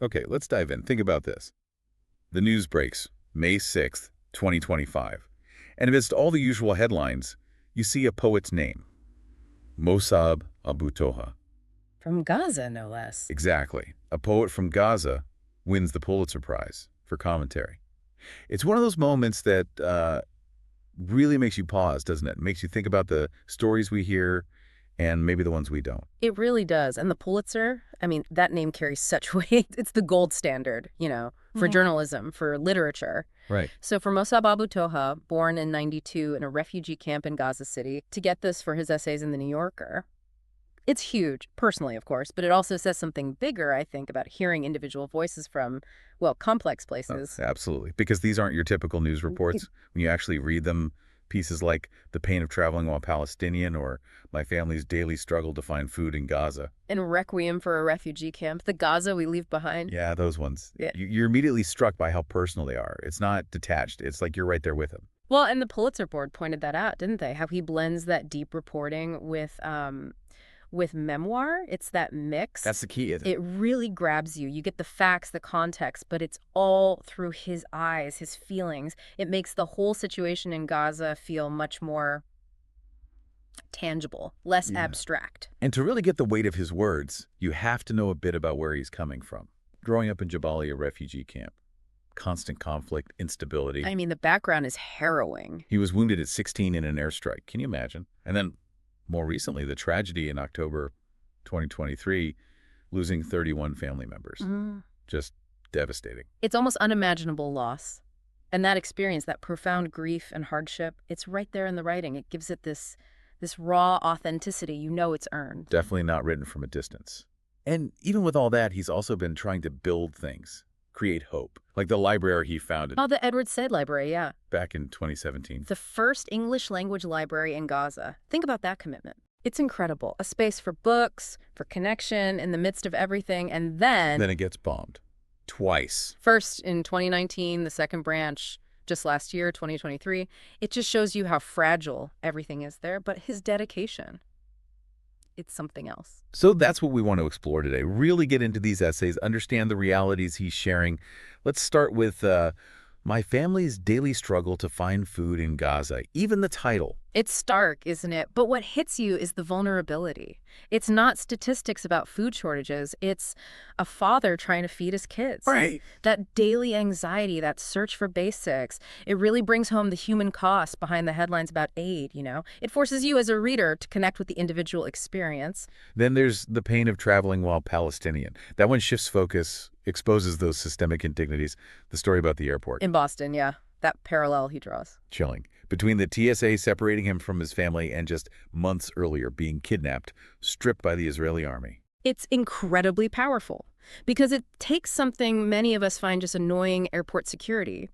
Okay, let's dive in. Think about this. The news breaks May 6th, 2025. And amidst all the usual headlines, you see a poet's name, Mosab Abu Toha. From Gaza, no less. Exactly. A poet from Gaza wins the Pulitzer Prize for commentary. It's one of those moments that really makes you pause, doesn't it? Makes you think about the stories we hear and maybe the ones we don't. It really does. And the Pulitzer, I mean, that name carries such weight. It's the gold standard, for journalism, for literature. Right. So for Mosab Abu Toha, born in '92 in a refugee camp in Gaza City, to get this for his essays in The New Yorker, it's huge, personally, of course, but it also says something bigger, I think, about hearing individual voices from, well, complex places. Absolutely. Because these aren't your typical news reports. When you actually read them, pieces like The Pain of Traveling While Palestinian or My Family's Daily Struggle to Find Food in Gaza. And Requiem for a Refugee Camp, The Gaza We Leave Behind. Yeah, those ones. Yeah. You're immediately struck by how personal they are. It's not detached. It's like you're right there with him. Well, and the Pulitzer Board pointed that out, didn't they? How he blends that deep reporting with memoir. It's that mix. That's the key, isn't it? It really grabs you. You get the facts, the context, but it's all through his eyes, his feelings. It makes the whole situation in Gaza feel much more tangible, less abstract. And to really get the weight of his words, you have to know a bit about where he's coming from. Growing up in Jabalia refugee camp, constant conflict, instability. I mean, the background is harrowing. He was wounded at 16 in an airstrike. Can you imagine? And then more recently, the tragedy in October 2023, losing 31 family members. Just devastating. It's almost unimaginable loss. And that experience, that profound grief and hardship, it's right there in the writing. It gives it this raw authenticity. You know it's earned. Definitely not written from a distance. And even with all that, he's also been trying to build things, create hope, like the library he founded. Oh, the Edward Said Library, yeah. Back in 2017. The first English language library in Gaza. Think about that commitment. It's incredible. A space for books, for connection in the midst of everything, and then Then it gets bombed. Twice. First in 2019, the second branch just last year, 2023. It just shows you how fragile everything is there, but his dedication, it's something else. So that's what we want to explore today. Really get into these essays, understand the realities he's sharing. Let's start with My Family's Daily Struggle to Find Food in Gaza. Even the title. It's stark, isn't it? But what hits you is the vulnerability. It's not statistics about food shortages. It's a father trying to feed his kids. Right. That daily anxiety, that search for basics, it really brings home the human cost behind the headlines about aid, It forces you as a reader to connect with the individual experience. Then there's The Pain of Traveling While Palestinian. That one shifts focus, exposes those systemic indignities. The story about the airport. In Boston, yeah. That parallel he draws. Chilling. Between the TSA separating him from his family and just months earlier being kidnapped, stripped by the Israeli army. It's incredibly powerful because it takes something many of us find just annoying, airport security,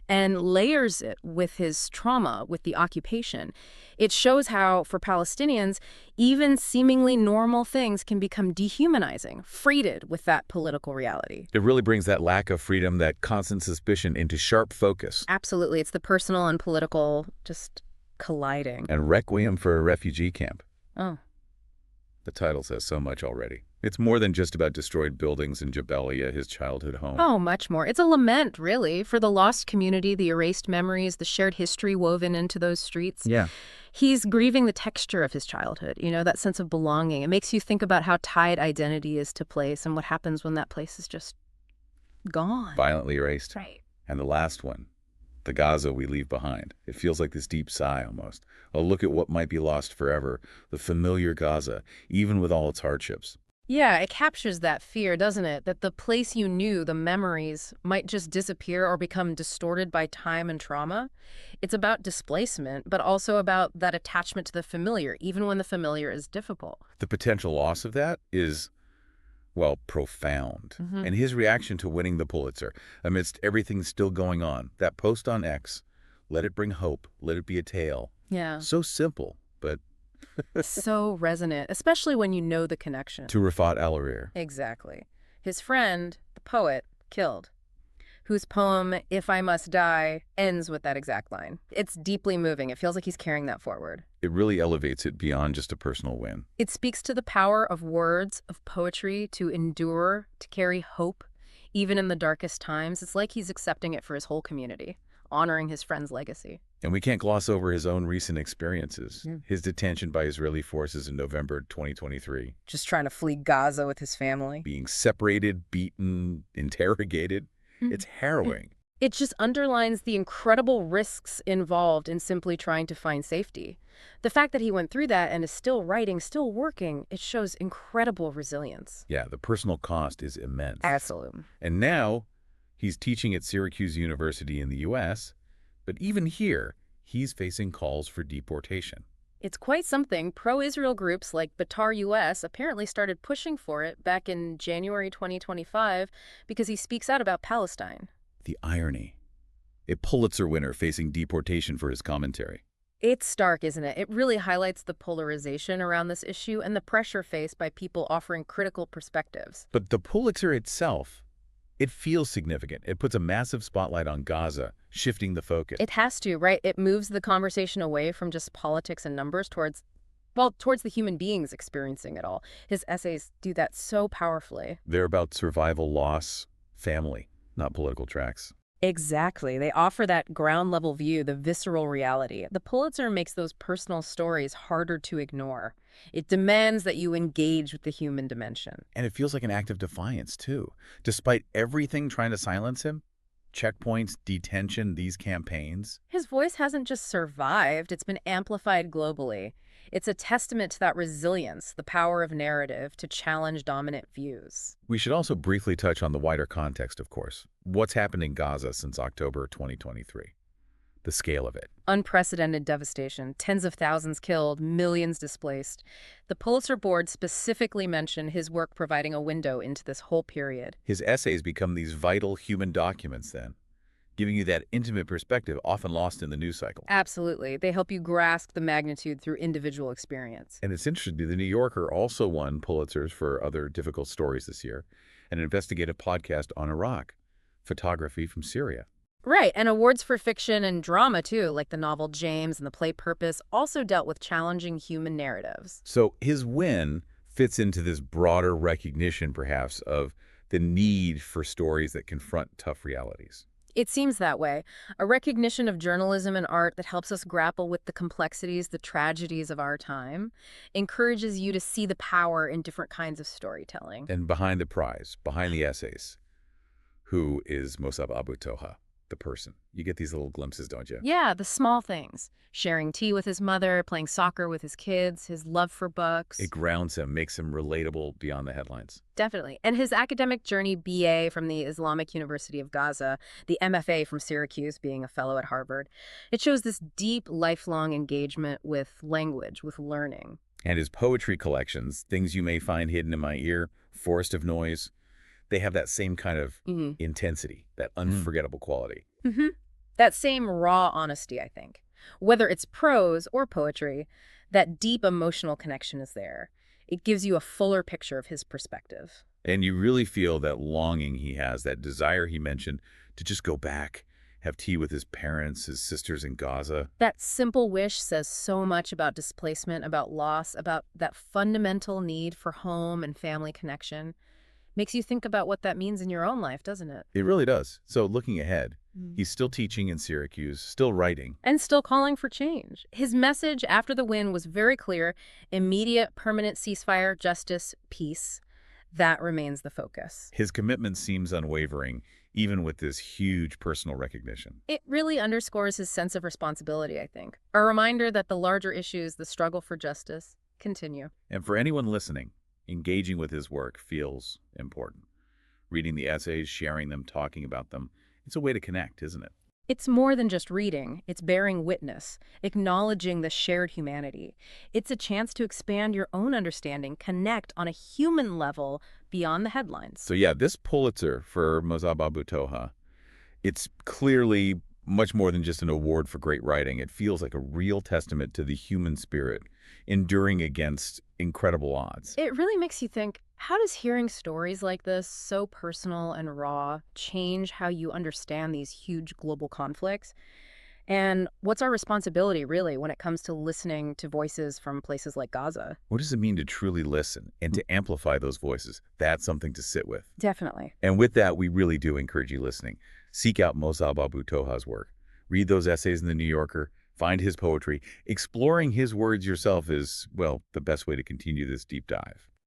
and layers it with his trauma, with the occupation. It shows how, for Palestinians, even seemingly normal things can become dehumanizing, freighted with that political reality. It really brings that lack of freedom, that constant suspicion into sharp focus. Absolutely. It's the personal and political just colliding. And Requiem for a Refugee Camp. Oh. The title says so much already. It's more than just about destroyed buildings in Jabalia, his childhood home. Oh, much more. It's a lament, really, for the lost community, the erased memories, the shared history woven into those streets. Yeah. He's grieving the texture of his childhood, that sense of belonging. It makes you think about how tied identity is to place and what happens when that place is just gone. Violently erased. Right. And the last one, The Gaza We Leave Behind. It feels like this deep sigh almost. A look at what might be lost forever, the familiar Gaza, even with all its hardships. Yeah, it captures that fear, doesn't it? That the place you knew, the memories, might just disappear or become distorted by time and trauma. It's about displacement, but also about that attachment to the familiar, even when the familiar is difficult. The potential loss of that is, well, profound. And his reaction to winning the Pulitzer, amidst everything still going on, that post on X, let it bring hope, let it be a tale. Yeah. So simple, but so resonant, especially when you know the connection. To Rafat Al-Arir. Exactly. His friend, the poet, killed, whose poem, If I Must Die, ends with that exact line. It's deeply moving. It feels like he's carrying that forward. It really elevates it beyond just a personal win. It speaks to the power of words, of poetry, to endure, to carry hope, Even in the darkest times, it's like he's accepting it for his whole community, honoring his friend's legacy. And we can't gloss over his own recent experiences. Yeah. His detention by Israeli forces in November 2023. Just trying to flee Gaza with his family. Being separated, beaten, interrogated. It's harrowing. It just underlines the incredible risks involved in simply trying to find safety. The fact that he went through that and is still writing, still working, it shows incredible resilience. Yeah, the personal cost is immense. Absolutely. And now he's teaching at Syracuse University in the U.S., but even here, he's facing calls for deportation. It's quite something. Pro-Israel groups like Batar US apparently started pushing for it back in January 2025 because he speaks out about Palestine. The irony. A Pulitzer winner facing deportation for his commentary. It's stark, isn't it? It really highlights the polarization around this issue and the pressure faced by people offering critical perspectives. But the Pulitzer itself, it feels significant. It puts a massive spotlight on Gaza, shifting the focus. It has to, right? It moves the conversation away from just politics and numbers towards the human beings experiencing it all. His essays do that so powerfully. They're about survival, loss, family, not political tracks. Exactly. They offer that ground-level view, the visceral reality. The Pulitzer makes those personal stories harder to ignore. It demands that you engage with the human dimension. And it feels like an act of defiance, too. Despite everything trying to silence him, checkpoints, detention, these campaigns. His voice hasn't just survived, it's been amplified globally. It's a testament to that resilience, the power of narrative to challenge dominant views. We should also briefly touch on the wider context, of course. What's happened in Gaza since October 2023? The scale of it. Unprecedented devastation, tens of thousands killed, millions displaced. The Pulitzer Board specifically mentioned his work providing a window into this whole period. His essays become these vital human documents then, giving you that intimate perspective often lost in the news cycle. Absolutely. They help you grasp the magnitude through individual experience. And it's interesting, the New Yorker also won Pulitzers for other difficult stories this year, an investigative podcast on Iraq, photography from Syria. Right, and awards for fiction and drama, too, like the novel James and the play Purpose, also dealt with challenging human narratives. So his win fits into this broader recognition, perhaps, of the need for stories that confront tough realities. It seems that way. A recognition of journalism and art that helps us grapple with the complexities, the tragedies of our time, encourages you to see the power in different kinds of storytelling. And behind the prize, behind the essays, who is Mosab Abu Toha? The person. You get these little glimpses, don't you? Yeah, the small things. Sharing tea with his mother, playing soccer with his kids, his love for books. It grounds him, makes him relatable beyond the headlines. Definitely. And his academic journey, BA from the Islamic University of Gaza, the MFA from Syracuse, being a fellow at Harvard, it shows this deep, lifelong engagement with language, with learning. And his poetry collections, Things You May Find Hidden in My Ear, Forest of Noise, they have that same kind of intensity, that unforgettable quality. That same raw honesty, I think. Whether it's prose or poetry, that deep emotional connection is there. It gives you a fuller picture of his perspective. And you really feel that longing he has, that desire he mentioned to just go back, have tea with his parents, his sisters in Gaza. That simple wish says so much about displacement, about loss, about that fundamental need for home and family connection. Makes you think about what that means in your own life, doesn't it? It really does. So looking ahead, he's still teaching in Syracuse, still writing. And still calling for change. His message after the win was very clear: immediate, permanent ceasefire, justice, peace. That remains the focus. His commitment seems unwavering, even with this huge personal recognition. It really underscores his sense of responsibility, I think. A reminder that the larger issues, the struggle for justice, continue. And for anyone listening, engaging with his work feels important. Reading the essays, sharing them, talking about them, it's a way to connect, isn't it? It's more than just reading. It's bearing witness, acknowledging the shared humanity. It's a chance to expand your own understanding, connect on a human level beyond the headlines. So yeah, this Pulitzer for Mosab Abu Toha, it's clearly much more than just an award for great writing. It feels like a real testament to the human spirit, enduring against incredible odds. It really makes you think, how does hearing stories like this, so personal and raw, change how you understand these huge global conflicts? And what's our responsibility, really, when it comes to listening to voices from places like Gaza? What does it mean to truly listen and to amplify those voices? That's something to sit with. Definitely. And with that, we really do encourage you listening. Seek out Mosab Abu Toha's work. Read those essays in The New Yorker. Find his poetry. Exploring his words yourself is, well, the best way to continue this deep dive.